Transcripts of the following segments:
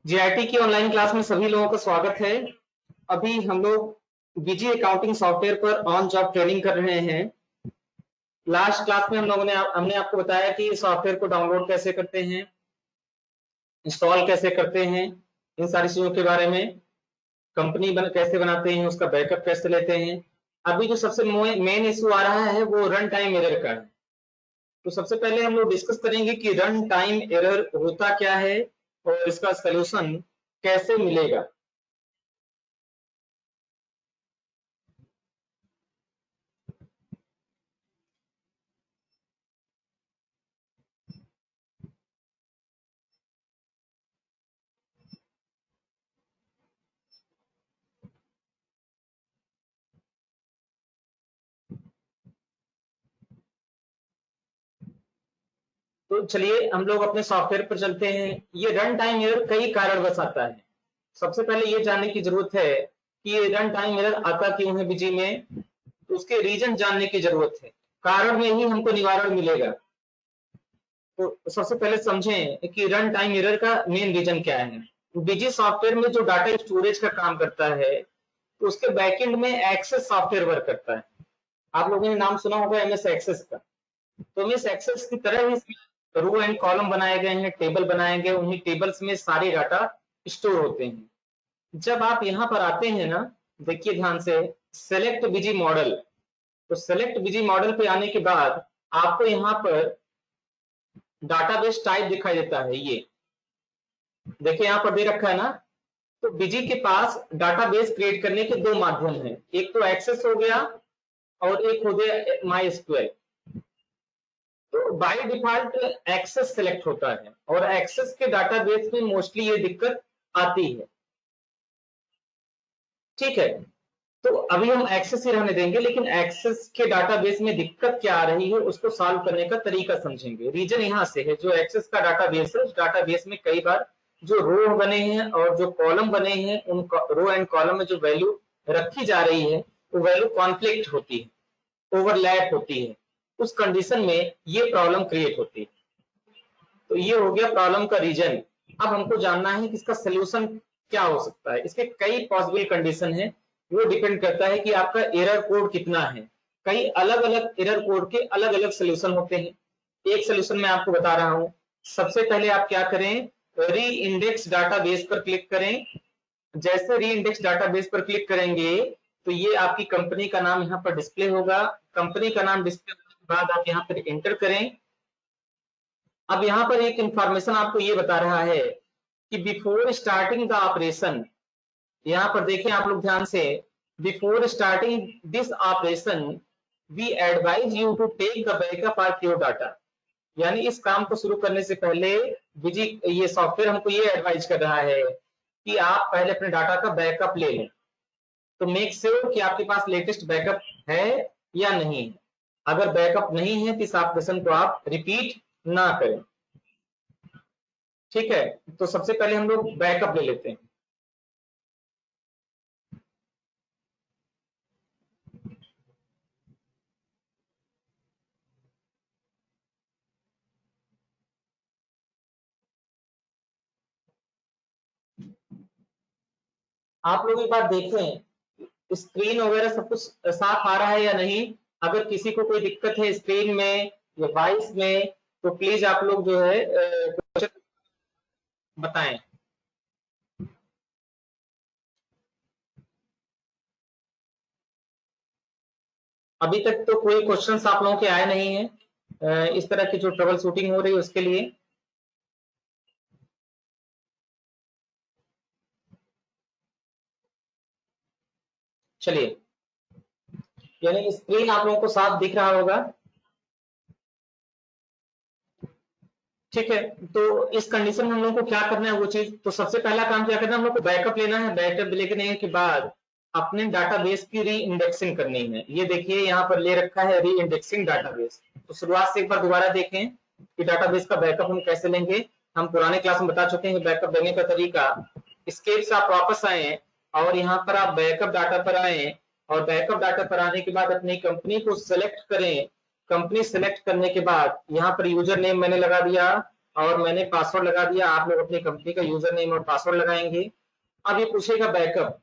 GIT की online class में सभी लोगों का स्वागत है। अभी हम लोग बीजी अकाउंटिंग सॉफ्टवेयर पर ऑन जॉब ट्रेनिंग कर रहे हैं। लास्ट क्लास में हमने आपको बताया कि सॉफ्टवेयर को डाउनलोड कैसे करते हैं, इंस्टॉल कैसे करते हैं, इन सारी चीजों के बारे में, कंपनी कैसे बनाते हैं, उसका बैकअप कैसे लेते हैं। अभी जो सबसे मेन इशू आ रहा है वो रन टाइम एरर का है। तो सबसे पहले हम लोग डिस्कस करेंगे कि रन टाइम एरर होता क्या है और इसका सलूशन कैसे मिलेगा। तो चलिए हम लोग अपने सॉफ्टवेयर पर चलते हैं। ये रन टाइम एरर कई कारणवश आता है। सबसे पहले ये जानने की जरूरत है कि ये रन टाइम एरर आता क्यों है बीजी में, तो उसके रीजन जानने की जरूरत है। कारण में ही हमको निवारण मिलेगा। तो सबसे पहले समझें कि रन टाइम एरर का मेन रीजन क्या है। बीजी सॉफ्टवेयर में जो डाटा स्टोरेज का काम करता है तो उसके बैकएंड में एक्सेस सॉफ्टवेयर वर्क करता है। आप लोगों ने नाम सुना होगा एमएस एक्सेस का। तो एमएस एक्सेस की तरह ही रो एंड कॉलम बनाए गए हैं, टेबल बनाए गए, उन्हीं टेबल्स में सारे डाटा स्टोर होते हैं। जब आप यहाँ पर आते हैं ना, देखिए ध्यान से, सेलेक्ट बीजी मॉडल। तो सेलेक्ट बीजी मॉडल पे आने के बाद आपको यहाँ पर डाटाबेस टाइप दिखाई देता है। ये देखिए यहाँ पर दे रखा है ना। तो बीजी के पास डाटाबेस क्रिएट करने के दो माध्यम हैं, एक तो एक्सेस हो गया और एक हो गया माई एसक्यूएल। तो बाय डिफॉल्ट एक्सेस सेलेक्ट होता है और एक्सेस के डाटाबेस में मोस्टली ये दिक्कत आती है। ठीक है, तो अभी हम एक्सेस ही रहने देंगे, लेकिन एक्सेस के डाटाबेस में दिक्कत क्या आ रही है उसको सॉल्व करने का तरीका समझेंगे। रीजन यहां से है, जो एक्सेस का डाटाबेस है उस डाटाबेस में कई बार जो रो बने हैं और जो कॉलम बने हैं, उन रो एंड कॉलम में जो वैल्यू रखी जा रही है वो वैल्यू कॉन्फ्लिक्ट होती है, ओवरलैप होती है। उस कंडीशन में ये प्रॉब्लम क्रिएट होती है। तो ये हो गया प्रॉब्लम का रीजन। अब हमको जानना है कि इसका सोल्यूशन क्या हो सकता है। इसके कई पॉसिबल कंडीशन है, वो डिपेंड करता है कि आपका एरर कोड कितना है। कई अलग अलग एरर कोड के अलग अलग सोल्यूशन होते हैं। एक सोल्यूशन मैं आपको बता रहा हूं। सबसे पहले आप क्या करें, री इंडेक्स डाटाबेस पर क्लिक करें। जैसे री इंडेक्स डाटाबेस पर क्लिक करेंगे तो ये आपकी कंपनी का नाम यहाँ पर डिस्प्ले होगा। कंपनी का नाम डिस्प्ले होने के बाद आप यहाँ पर एंटर करें। अब यहाँ पर एक इंफॉर्मेशन आपको ये बता रहा है कि बिफोर स्टार्टिंग द ऑपरेशन, यहाँ पर देखें आप लोग ध्यान से, before starting this operation we advise you to take the backup of your data. यानी इस काम को शुरू करने से पहले बीजी ये सॉफ्टवेयर हमको ये एडवाइज कर रहा है कि आप पहले अपने डाटा का बैकअप ले लें। तो मेक श्योर कि आपके पास लेटेस्ट बैकअप है या नहीं है। अगर बैकअप नहीं है तो इस ऑपरेशन को आप रिपीट ना करें। ठीक है, तो सबसे पहले हम लोग बैकअप ले लेते हैं। आप लोग एक बार देखें स्क्रीन वगैरह सब कुछ साफ आ रहा है या नहीं। अगर किसी को कोई दिक्कत है स्क्रीन में या वॉइस में तो प्लीज आप लोग जो है क्वेश्चन बताएं। अभी तक तो कोई क्वेश्चंस आप लोगों के आए नहीं है इस तरह की जो ट्रबल शूटिंग हो रही है उसके लिए। चलिए, यानी स्क्रीन आप लोगों को साफ दिख रहा होगा। ठीक है, तो इस कंडीशन में हम लोग को क्या करना है वो चीज, तो सबसे पहला काम क्या करना है, हम लोग को बैकअप लेना है। बैकअप लेने के बाद अपने डाटाबेस की री इंडेक्सिंग करनी है। ये देखिए यहाँ पर ले रखा है री इंडेक्सिंग डाटाबेस। तो शुरुआत से एक बार दोबारा देखें कि डाटाबेस का बैकअप हम कैसे लेंगे। हम पुराने क्लास में बता चुके हैं बैकअप लेने का तरीका। स्केप से आप वापस आए और यहाँ पर आप बैकअप डाटा पर आए और बैकअप डाटा पर आने के बाद अपनी कंपनी को सेलेक्ट करें कंपनी सिलेक्ट करने के बाद यहाँ पर यूजर नेम मैंने लगा दिया और मैंने पासवर्ड लगा दिया। आप लोग अपनी कंपनी का यूजर नेम और पासवर्ड लगाएंगे। अब ये पूछेगा बैकअप,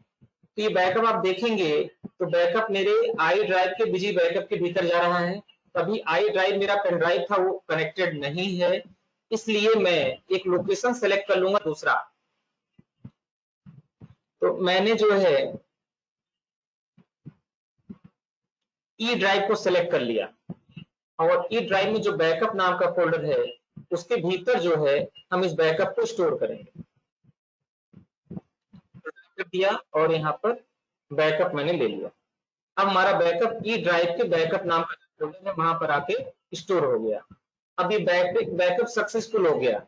तो ये बैकअप आप देखेंगे तो बैकअप मेरे आई ड्राइव के बिजी बैकअप के भीतर जा रहा है। अभी आई ड्राइव मेरा पेन ड्राइव था वो कनेक्टेड नहीं है, इसलिए मैं एक लोकेशन सेलेक्ट कर लूंगा दूसरा। तो मैंने जो है ई ड्राइव को सेलेक्ट कर लिया और ई ड्राइव में जो बैकअप नाम का फोल्डर है उसके भीतर जो है हम इस बैकअप को स्टोर करेंगे। कर दिया और यहाँ पर बैकअप मैंने ले लिया। अब हमारा बैकअप ई ड्राइव के बैकअप नाम का फोल्डर है वहां पर आके स्टोर हो गया। अब ये बैकअप सक्सेसफुल हो गया।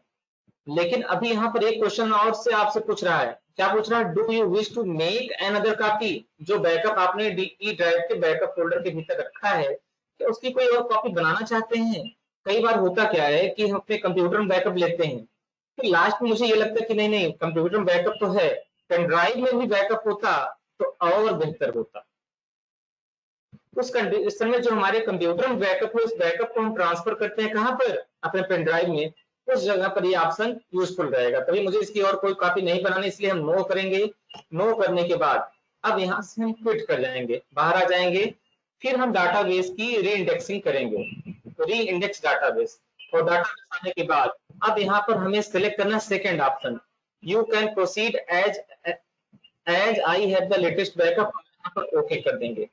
लेकिन अभी यहाँ पर एक क्वेश्चन और से आपसे पूछ रहा है। क्या पूछ रहा है? Do you wish to make another copy? जो बैकअप आपने ई ड्राइव के बैकअप फोल्डर के भीतर रखा है, क्या उसकी कोई और कॉपी बनाना चाहते हैं? कई बार होता क्या है कि हम अपने कंप्यूटर में बैकअप लेते हैं, फिर लास्ट में मुझे ये लगता है कि नहीं नहीं, कंप्यूटर में बैकअप तो है, पेन ड्राइव में भी बैकअप होता तो और बेहतर होता। उस कंडीशन में जो हमारे कंप्यूटर में बैकअप है उस बैकअप को हम ट्रांसफर करते हैं कहां पर? अपने पेन ड्राइव में। उस जगह पर ये ऑप्शन यूजफुल रहेगा। तभी मुझे इसकी और कोई कॉपी नहीं बनानी, इसलिए हम नो करेंगे। नो करने के बाद अब यहाँ से हम क्विट कर जाएंगे, बाहर आ जाएंगे। फिर हम डाटाबेस की री इंडेक्सिंग करेंगे, री इंडेक्स डाटाबेस। और डाटाबेस आने के बाद अब यहाँ पर हमें सिलेक्ट करना second option, you can proceed as I have the latest backup. यहाँ पर ओके कर देंगे।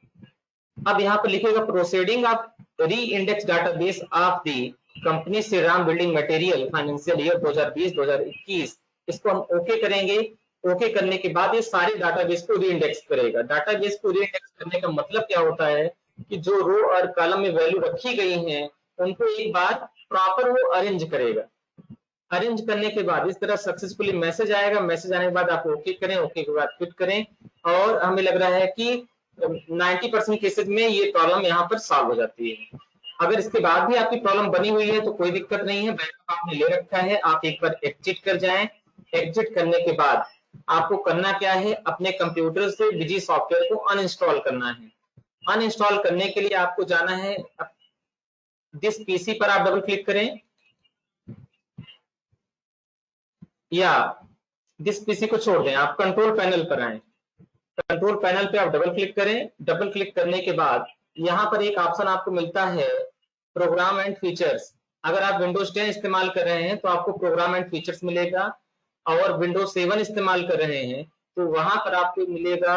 अब यहाँ पर लिखेगा proceeding of reindex database of the company Shri Ram building material financial year 2020-2021। इसको हम ओके करेंगे। ओके करने के बाद ये सारे डाटाबेस को री इंडेक्स करेगा। डाटाबेस को री इंडेक्स करने का मतलब क्या होता है कि जो रो और कॉलम में वैल्यू रखी गई हैं उनको एक बार प्रॉपर वो अरेंज करेगा। अरेंज करने के बाद इस तरह सक्सेसफुली मैसेज आएगा। मैसेज आने के बाद आप ओके करें, ओके के बाद क्विट करें। और हमें लग रहा है कि 90% केसेस में ये प्रॉब्लम यहाँ पर सॉल्व हो जाती है। अगर इसके बाद भी आपकी प्रॉब्लम बनी हुई है तो कोई दिक्कत नहीं है, बैकअप आपने ले रखा है। आप एक बार एग्जिट कर जाएं। एग्जिट करने के बाद आपको करना क्या है, अपने कंप्यूटर से बिजी सॉफ्टवेयर को अनइंस्टॉल करना है। अनइंस्टॉल करने के लिए आपको जाना है, दिस पीसी पर आप डबल क्लिक करें या दिस पीसी को छोड़ दें, आप कंट्रोल पैनल पर आए। कंट्रोल पैनल पे आप डबल क्लिक करें। डबल क्लिक करने के बाद यहाँ पर एक ऑप्शन आपको मिलता है प्रोग्राम एंड फीचर्स। अगर आप विंडोज 10 इस्तेमाल कर रहे हैं तो आपको प्रोग्राम एंड फीचर्स मिलेगा, और विंडोज 7 इस्तेमाल कर रहे हैं तो वहां पर आपको मिलेगा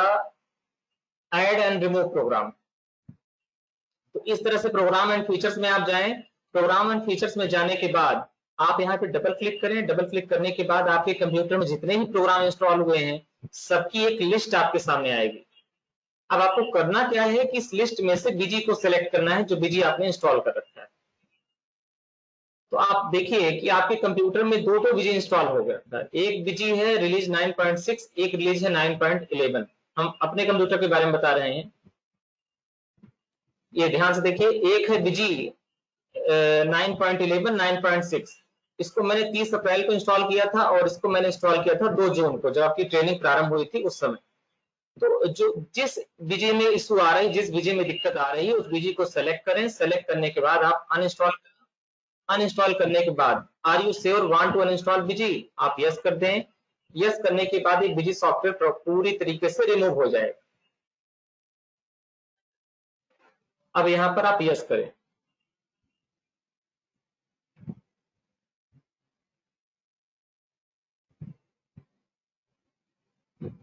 ऐड एंड रिमूव प्रोग्राम। तो इस तरह से प्रोग्राम एंड फीचर्स में आप जाएं। प्रोग्राम एंड फीचर्स में जाने के बाद आप यहाँ पे डबल क्लिक करें। डबल क्लिक करने के बाद आपके कंप्यूटर में जितने भी प्रोग्राम इंस्टॉल हुए हैं सबकी एक लिस्ट आपके सामने आएगी। अब आपको करना क्या है कि इस लिस्ट में से बीजी को सिलेक्ट करना है, जो बीजी आपने इंस्टॉल कर रखा है। तो आप देखिए कि आपके कंप्यूटर में दो बीजी इंस्टॉल हो गया। एक बीजी है रिलीज 9.6, एक रिलीज है 9.11। हम अपने कंप्यूटर के बारे में बता रहे हैं, ये ध्यान से देखिए। एक है बीजी 9.11, 9.6। इसको मैंने 30 अप्रैल को इंस्टॉल किया था और इसको मैंने इंस्टॉल किया था 2 जून को, जब आपकी ट्रेनिंग प्रारंभ हुई थी उस समय। तो जो जिस बीजी में इशू आ रही, जिस बीजी में दिक्कत आ रही है उस बीजी को सेलेक्ट करें। सेलेक्ट करने के बाद आप अनइंस्टॉल करें। अनइंस्टॉल करने के बाद are you sure want to uninstall BG, आप यस कर दें। यस करने के बाद ये बीजी सॉफ्टवेयर पूरी तरीके से रिमूव हो जाएगा। अब यहां पर आप यस करें।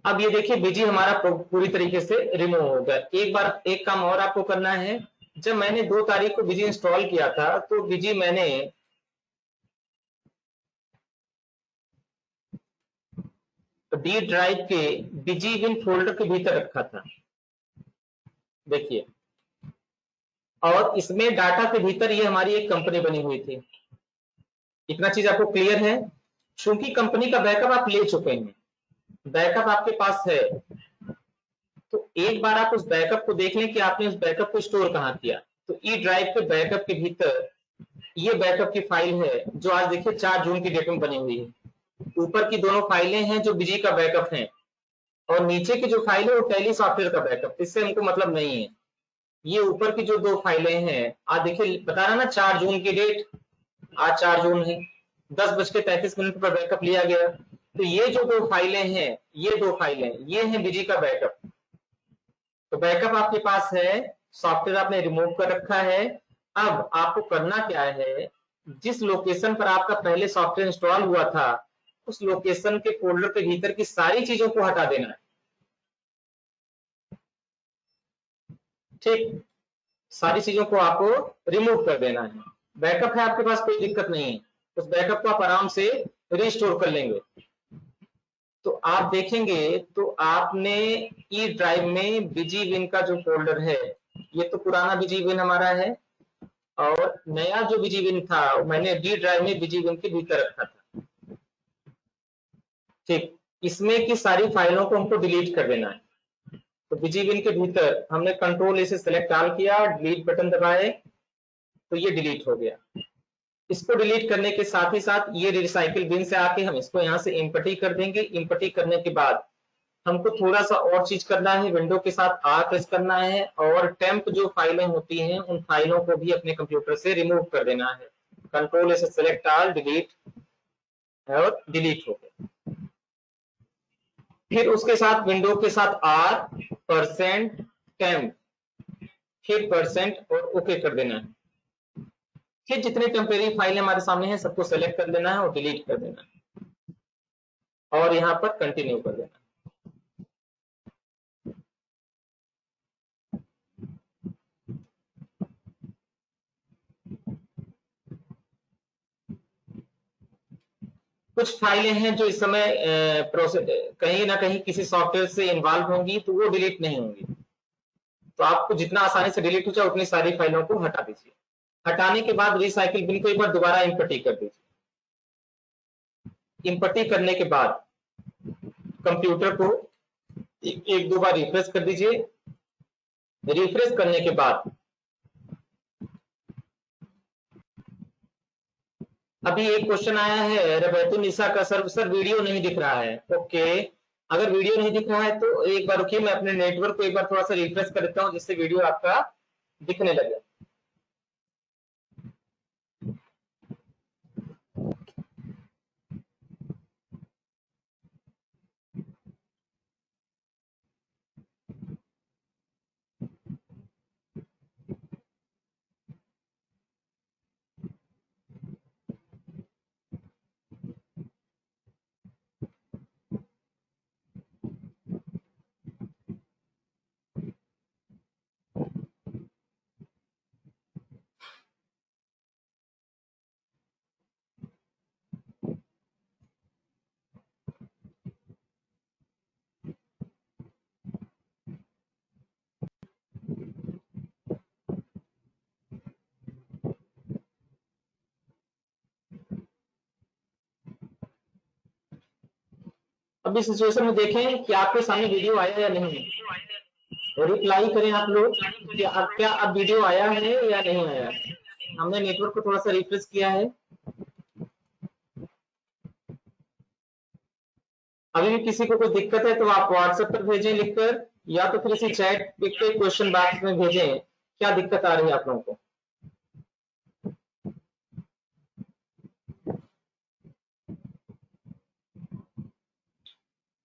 अब ये देखिए बीजी हमारा पूरी तरीके से रिमूव हो गया। एक बार एक काम और आपको करना है, जब मैंने 2 तारीख को बीजी इंस्टॉल किया था तो बीजी मैंने डी ड्राइव के बीजी विन फोल्डर के भीतर रखा था, देखिए। और इसमें डाटा के भीतर ये हमारी एक कंपनी बनी हुई थी। इतना चीज आपको क्लियर है? चूंकि कंपनी का बैकअप आप ले चुके हैं, बैकअप आपके पास है, तो एक बार आप उस बैकअप को देख लें कि आपने उस बैकअप को स्टोर कहां किया। तो ई ड्राइव के बैकअप के भीतर ये बैकअप की फाइल है जो आज देखिए 4 जून की डेट में बनी हुई है। ऊपर की दोनों फाइलें हैं जो बीजी का बैकअप है, और नीचे की जो फाइल है वो टैली सॉफ्टवेयर का बैकअप, इससे हमको मतलब नहीं है। ये ऊपर की जो दो फाइलें हैं, आज देखिए बता रहा ना 4 जून की डेट, आज 4 जून है, 10:33 पर बैकअप लिया गया। तो ये जो दो फाइलें हैं, ये दो फाइलें, ये है बिजी का बैकअप। तो बैकअप आपके पास है, सॉफ्टवेयर आपने रिमूव कर रखा है। अब आपको करना क्या है, जिस लोकेशन पर आपका पहले सॉफ्टवेयर इंस्टॉल हुआ था, उस लोकेशन के फोल्डर के भीतर की सारी चीजों को हटा देना है। ठीक, सारी चीजों को आपको रिमूव कर देना है। बैकअप है आपके पास, कोई दिक्कत नहीं है, उस बैकअप को आप आराम से रिस्टोर कर लेंगे। तो आप देखेंगे तो आपने ई ड्राइव में बिजी विन का जो फोल्डर है, ये तो पुराना बिजी विन हमारा है, और नया जो बिजी विन था मैंने डी ड्राइव में बिजी विन के भीतर रखा था। ठीक, इसमें की सारी फाइलों को हमको डिलीट कर देना है। तो बिजी विन के भीतर हमने कंट्रोल ए से सेलेक्ट ऑल किया, डिलीट बटन दबाए, तो ये डिलीट हो गया। इसको डिलीट करने के साथ ही साथ ये रिसाइकिल बिन से आके हम इसको यहाँ से इम्पटी कर देंगे। इम्पटी करने के बाद हमको थोड़ा सा और चीज करना है, विंडो के साथ आर प्रेस करना है, और टेम्प जो फाइलें होती हैं उन फाइलों को भी अपने कंप्यूटर से रिमूव कर देना है। कंट्रोल से सेलेक्ट ऑल, डिलीट, और डिलीट हो गया। फिर उसके साथ विंडो के साथ आर, परसेंट, टेम्प, फिर परसेंट, और ओके कर देना है। फिर जितने टेम्परेरी फाइल हमारे सामने हैं सबको सेलेक्ट कर लेना है और डिलीट कर देना है, और यहाँ पर कंटिन्यू कर देना है। कुछ फाइलें हैं जो इस समय प्रोसेस कहीं ना कहीं किसी सॉफ्टवेयर से इन्वॉल्व होंगी, तो वो डिलीट नहीं होंगी। तो आपको जितना आसानी से डिलीट हो जाए उतनी सारी फाइलों को हटा दीजिए। हटाने के बाद रिसाइकिल बिन को एक बार दोबारा इम्पटी कर दीजिए। इम्पटी करने के बाद कंप्यूटर को एक दो बार रिफ्रेश कर दीजिए। रिफ्रेश करने के बाद अभी एक क्वेश्चन आया है रबैतुल निसा का, सर वीडियो नहीं दिख रहा है। ओके, अगर वीडियो नहीं दिख रहा है तो एक बार रुकिए, मैं अपने नेटवर्क को एक बार थोड़ा सा रिफ्रेश कर देता हूं जिससे वीडियो आपका दिखने लगे। अभी सिचुएशन में देखें कि आपके सामने वीडियो आया या नहीं, रिप्लाई करें आप लोग कि क्या अब वीडियो आया है या नहीं आया। हमने नेटवर्क को थोड़ा सा रिफ्रेश किया है। अभी भी किसी को कोई दिक्कत है तो आप व्हाट्सएप पर भेजें लिखकर, या तो फिर इसी चैट के क्वेश्चन बॉक्स में भेजें, क्या दिक्कत आ रही है आप लोगों को।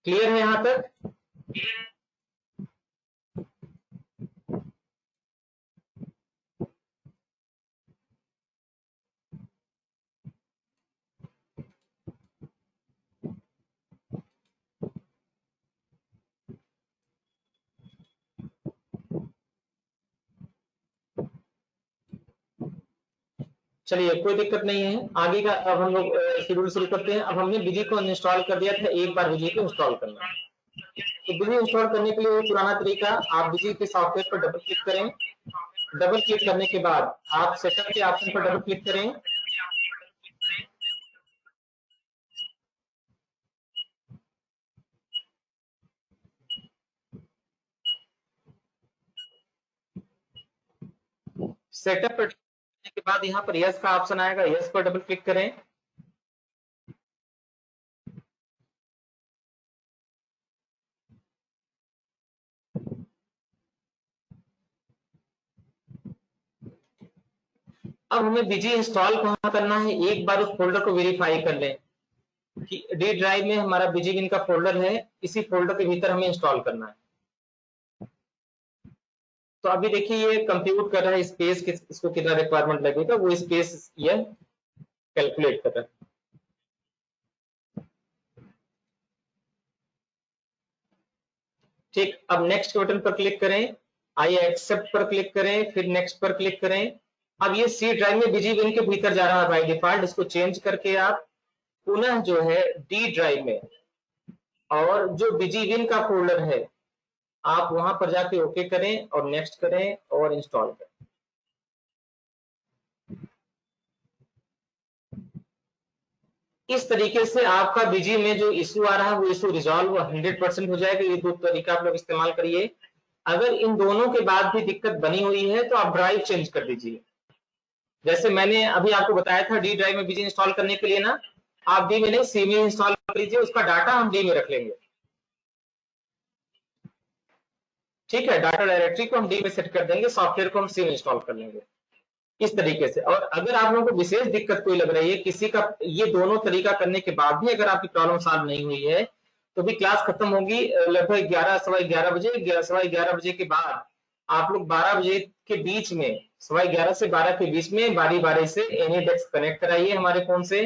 क्लियर है यहाँ तक? चलिए कोई दिक्कत नहीं है, आगे का अब हम लोग शेड्यूल शुरू करते हैं। अब हमने बिजी को इंस्टॉल कर दिया था, एक बार बिजी को इंस्टॉल करना है। तो बिजी इंस्टॉल करने के लिए वो पुराना तरीका, आप बिजी के सॉफ्टवेयर पर डबल क्लिक करें। डबल क्लिक करने के बाद आप सेटअप के ऑप्शन पर डबल क्लिक करें। सेटअप पर करने के बाद यहाँ पर यस का ऑप्शन आएगा, यस पर डबल क्लिक करें। अब हमें बीजी इंस्टॉल कहाँ करना है, एक बार उस फोल्डर को वेरीफाई कर लें कि डी ड्राइव में हमारा बीजी विन का फोल्डर है, इसी फोल्डर के भीतर हमें इंस्टॉल करना है। तो अभी देखिए ये कंप्यूट कर रहा है स्पेस, इसको कितना रिक्वायरमेंट लगेगा, वो स्पेस ये कैलकुलेट कर रहा है। ठीक, अब नेक्स्ट के बटन पर क्लिक करें, आई एक्सेप्ट पर क्लिक करें, फिर नेक्स्ट पर क्लिक करें। अब ये सी ड्राइव में बीजी विन के भीतर जा रहा है बाय डिफॉल्ट, इसको चेंज करके आप पुनः जो है डी ड्राइव में और जो बीजी विन का फोल्डर है आप वहां पर जाके ओके करें और नेक्स्ट करें और इंस्टॉल करें। इस तरीके से आपका बीजी में जो इश्यू आ रहा है वो इश्यू रिजॉल्व 100% हो जाएगा। ये दो तरीका आप लोग इस्तेमाल करिए। अगर इन दोनों के बाद भी दिक्कत बनी हुई है तो आप ड्राइव चेंज कर दीजिए। जैसे मैंने अभी आपको बताया था डी ड्राइव में बीजी इंस्टॉल करने के लिए ना, आप डी में नहीं सी में इंस्टॉल कर लीजिए, उसका डाटा हम डी में रख लेंगे। ठीक है, डाटा डायरेक्टरी को हम डी में सेट कर देंगे, सॉफ्टवेयर को हम सी में इंस्टॉल कर लेंगे इस तरीके से। और अगर आप लोगों को विशेष दिक्कत कोई लग रही है किसी का, ये दोनों तरीका करने के बाद भी अगर आपकी प्रॉब्लम सॉल्व नहीं हुई है तो भी क्लास खत्म होगी लगभग 11 सवा 11 बजे। 11 सवा 11 बजे के बाद आप लोग 12 बजे के बीच में, सवा 11 से 12 के बीच में बारी बारी से एनी डेस्क कनेक्ट कराइए हमारे फोन से,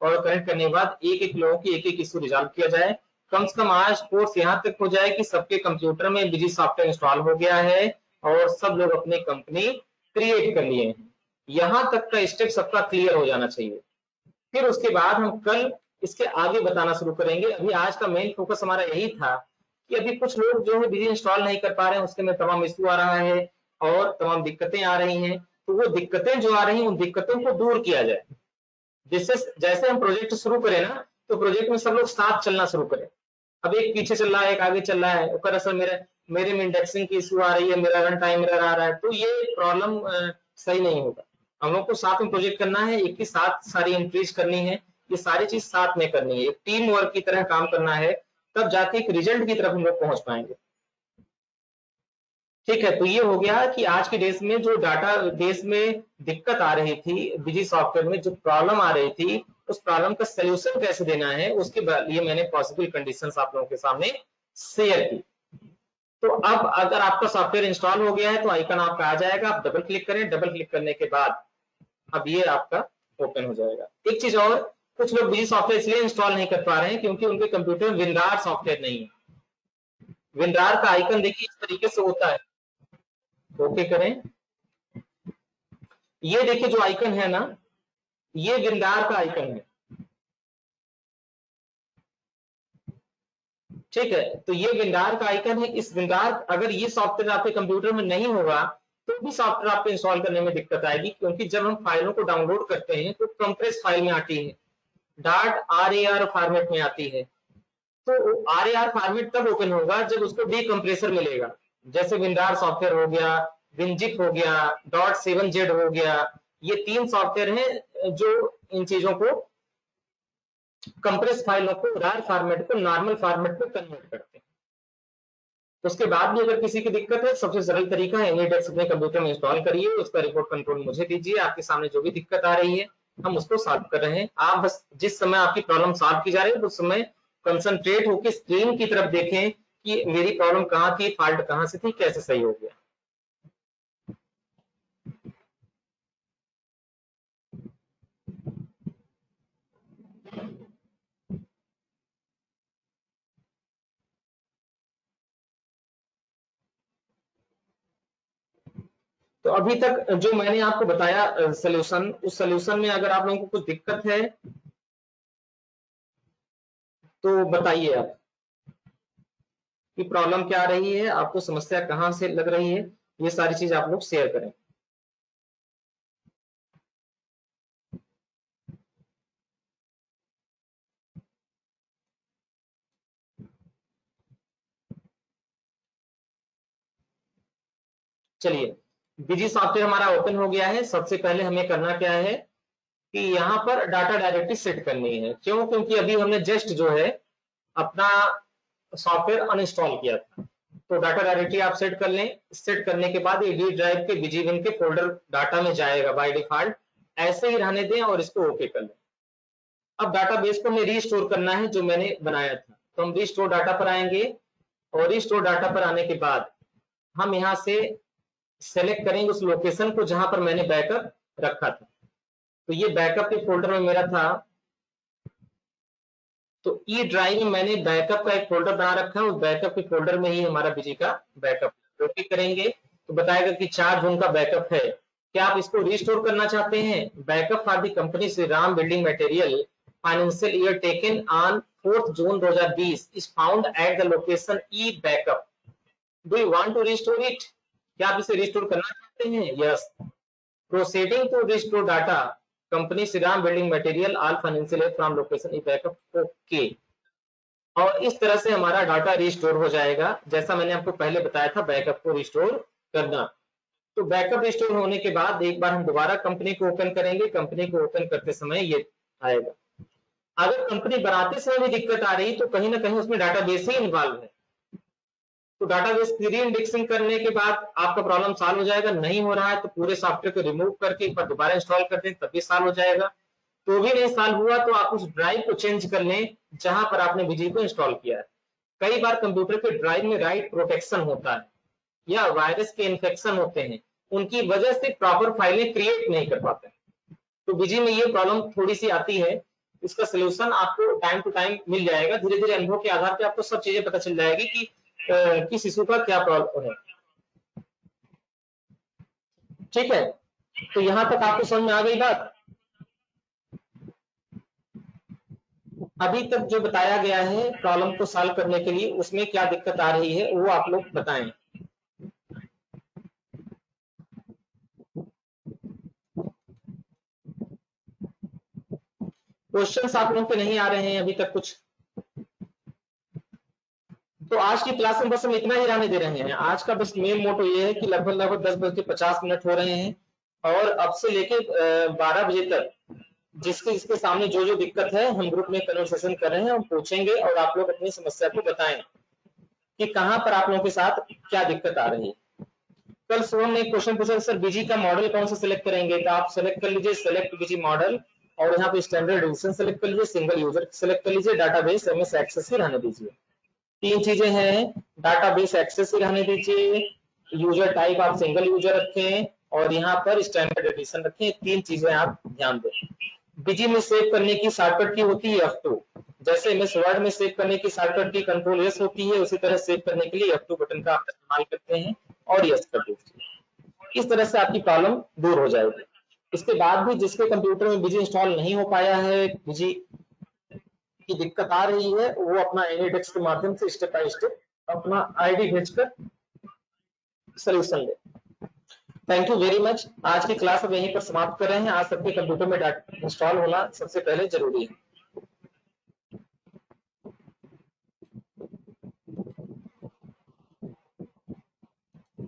और कनेक्ट करने के बाद एक एक लोगों की एक एक इशू रिजॉल्व किया जाए। कम से कम आज कोर्स यहाँ तक हो जाए कि सबके कंप्यूटर में बीजी सॉफ्टवेयर इंस्टॉल हो गया है और सब लोग अपनी कंपनी क्रिएट कर लिए हैं। यहां तक का स्टेप सबका क्लियर हो जाना चाहिए। फिर उसके बाद हम कल इसके आगे बताना शुरू करेंगे। अभी आज का मेन फोकस हमारा यही था कि अभी कुछ लोग जो है बीजी इंस्टॉल नहीं कर पा रहे हैं, उसके में तमाम इश्यू आ रहा है और तमाम दिक्कतें आ रही हैं। तो वो दिक्कतें जो आ रही हैं उन दिक्कतों को दूर किया जाए। जिससे जैसे हम प्रोजेक्ट शुरू करें ना, तो प्रोजेक्ट में सब लोग साथ चलना शुरू करें। अब एक पीछे चल रहा है, एक आगे चल रहा है, ओकर असर मेरे में इंडेक्सिंग की इशू आ रही है, मेरा रन टाइम एरर आ रहा है, तो ये प्रॉब्लम सही नहीं होगा। हम लोग को साथ में प्रोजेक्ट करना है, एक ही साथ सारी एंट्रीज करनी है, ये सारी चीज साथ में करनी है, एक टीम वर्क की तरह काम करना है, तब जाके एक रिजल्ट की तरफ हम लोग पहुंच पाएंगे। ठीक है, तो ये हो गया कि आज के डेज में जो डाटा बेस में दिक्कत आ रही थी, बीजी सॉफ्टवेयर में जो प्रॉब्लम आ रही थी, उस प्रॉब्लम का सोल्यूशन कैसे देना है उसके लिए मैंने पॉसिबल कंडीशंस आप लोगों के सामने शेयर की। तो अब अगर आपका सॉफ्टवेयर इंस्टॉल हो गया है तो आइकन आपका आ जाएगा, आप डबल क्लिक करें, डबल क्लिक करने के बाद अब ये आपका ओपन हो जाएगा। एक चीज और, कुछ लोग बीजी सॉफ्टवेयर इसलिए इंस्टॉल नहीं कर पा रहे हैं क्योंकि उनके कंप्यूटर में विनरार सॉफ्टवेयर नहीं है। विनरार का आइकन देखिए इस तरीके से होता है, ओके करें। ये देखिए जो आइकन है ना, ये विनरार का आइकन है। ठीक है, तो ये विंडार का आइकन है। इस विंडार, अगर ये सॉफ्टवेयर आपके कंप्यूटर में नहीं होगा तो भी सॉफ्टवेयर आपको इंस्टॉल करने में दिक्कत आएगी, क्योंकि जब हम फाइलों को डाउनलोड करते हैं तो कंप्रेस फाइल में आती है, .rar फॉर्मेट में आती है। तो RAR फॉर्मेट तब ओपन होगा जब उसको डीकंप्रेसर मिलेगा। जैसे विंडार सॉफ्टवेयर हो गया, विनजिप हो गया, .7z हो गया, ये 3 सॉफ्टवेयर हैं जो इन चीजों को, कंप्रेस फाइलों को रार फॉर्मेट को नॉर्मल फॉर्मेट में कन्वर्ट करते हैं। तो उसके बाद भी अगर किसी की दिक्कत है, सबसे सरल तरीका है एनीडेस्क अपने कंप्यूटर में इंस्टॉल करिए, उसका रिपोर्ट कंट्रोल मुझे दीजिए, आपके सामने जो भी दिक्कत आ रही है हम उसको सॉल्व कर रहे हैं। आप बस जिस समय आपकी प्रॉब्लम सॉल्व की जा रही है उस समय कंसंट्रेट होकर स्क्रीन की तरफ देखें कि मेरी प्रॉब्लम कहाँ थी, फॉल्ट कहाँ से थी, कैसे सही हो गया। तो अभी तक जो मैंने आपको बताया सॉल्यूशन, उस सॉल्यूशन में अगर आप लोगों को कुछ दिक्कत है तो बताइए आप कि प्रॉब्लम क्या आ रही है, आपको समस्या कहां से लग रही है, ये सारी चीज आप लोग शेयर करें। चलिए, बीजी सॉफ्टवेयर हमारा ओपन हो गया है। सबसे पहले हमें करना क्या है कि यहाँ पर डाटा डायरेक्टरी सेट करनी है। क्यों? क्योंकि अभी हमने जस्ट जो है अपना सॉफ्टवेयर अनइंस्टॉल किया था। तो डाटा डायरेक्टरी आप सेट कर लें। सेट करने के बाद ये डी ड्राइव के बीजी विन के फोल्डर डाटा में जाएगा बाय डिफॉल्ट। ऐसे ही रहने दें और इसको ओके कर लें। अब डाटाबेस को हमें रीस्टोर करना है जो मैंने बनाया था, तो हम रीस्टोर डाटा पर आएंगे और रीस्टोर डाटा पर आने के बाद हम यहाँ से सेलेक्ट करेंगे उस लोकेशन को जहां पर मैंने बैकअप रखा था। तो ये बैकअप के फोल्डर में मेरा था, तो ई ड्राइव में मैंने बैकअप का एक फोल्डर बना रखा है, उस बैकअप के फोल्डर में ही हमारा बिजी का बैकअप। ओके करेंगे तो बताएगा कि 4 जून का बैकअप है। क्या आप इसको रिस्टोर करना चाहते हैं? Backup for the company Shri Ram building material financial year taken on 4 June 2020 is found at the location E backup. Do you want to restore it? क्या आप इसे रिस्टोर करना चाहते हैं? Yes. Proceeding to restore data company Shri Ram building material all financial from location E backup. Okay, और इस तरह से हमारा डाटा रिस्टोर हो जाएगा, जैसा मैंने आपको पहले बताया था बैकअप को रिस्टोर करना। तो बैकअप रिस्टोर होने के बाद एक बार हम दोबारा कंपनी को ओपन करेंगे। कंपनी को ओपन करते समय ये आएगा। अगर कंपनी बनाते समय भी दिक्कत आ रही तो कहीं ना कहीं उसमें डाटाबेस ही इन्वॉल्व है, तो डाटाबेस री इंडेक्सिंग करने के बाद आपका प्रॉब्लम सॉल्व हो जाएगा। नहीं हो रहा है तो पूरे सॉफ्टवेयर को रिमूव करके एक बार दोबारा इंस्टॉल कर दें, तब भी सॉल्व हो जाएगा। तो भी नहीं सॉल्व हुआ तो आप उस ड्राइव को चेंज कर लें जहां पर आपने बिजी को इंस्टॉल किया है। कई बार कंप्यूटर के ड्राइव में राइट प्रोटेक्शन होता है या वायरस के इन्फेक्शन होते हैं, उनकी वजह से प्रॉपर फाइलें क्रिएट नहीं कर पाते, तो बिजी में ये प्रॉब्लम थोड़ी सी आती है। इसका सोल्यूशन आपको टाइम टू टाइम मिल जाएगा। धीरे धीरे अनुभव के आधार पर आपको सब चीजें पता चल जाएगी कि किस इशू का क्या प्रॉब्लम है। ठीक है, तो यहां तक आपको समझ में आ गई बात। अभी तक जो बताया गया है प्रॉब्लम को सॉल्व करने के लिए, उसमें क्या दिक्कत आ रही है वो आप लोग बताएं। क्वेश्चंस आप लोगों के नहीं आ रहे हैं अभी तक कुछ? तो आज की क्लास में बस हम इतना ही रहने दे रहे हैं। आज का बस मेन मोटो ये है कि लगभग 10:50 हो रहे हैं और अब से लेके 12 बजे तक जिसके सामने जो जो दिक्कत है हम ग्रुप में कन्वर्सेशन कर रहे हैं, हम पूछेंगे और आप लोग अपनी समस्या को बताएं कि कहां पर आप लोगों के साथ क्या दिक्कत आ रही है। कल सोहन ने एक क्वेश्चन पूछा, सर बीजी का मॉडल कौन सा सिलेक्ट करेंगे? तो आप सिलेक्ट कर लीजिए सेलेक्ट बीजी मॉडल, और यहाँ पे स्टैंडर्ड एडिशन सिलेक्ट कर लीजिए, सिंगल यूजर सिलेक्ट कर लीजिए, डाटाबेस एमएस एक्सेस ही रहने दीजिए। 3 चीजें हैं, डाटाबेस एक्सेस ही रहने दीजिए, यूजर टाइप आप सिंगल यूजर रखें और यहाँ पर स्टैंडर्ड एडिशन रखें। 3 चीजें आप ध्यान दें। बीजी में सेव करने की शॉर्टकट की होती है F2, जैसे एमएस वर्ड में सेव करने की शॉर्टकट की कंट्रोल S होती है, उसी तरह सेव करने के लिए F2 बटन का आप इस्तेमाल करते हैं और यस कर दीजिए। इस तरह से आपकी प्रॉब्लम दूर हो जाएगी। इसके बाद भी जिसके कंप्यूटर में बीजी इंस्टॉल नहीं हो पाया है, बीजी की दिक्कत आ रही है, वो अपना एनीडेक्स के माध्यम से स्टेप बाय स्टेप अपना आईडी भेजकर सोल्यूशन ले। Thank you very much. आज की क्लास अब यहीं पर समाप्त कर रहे हैं। आज सबके कंप्यूटर में डाटा इंस्टॉल होना सबसे पहले जरूरी है।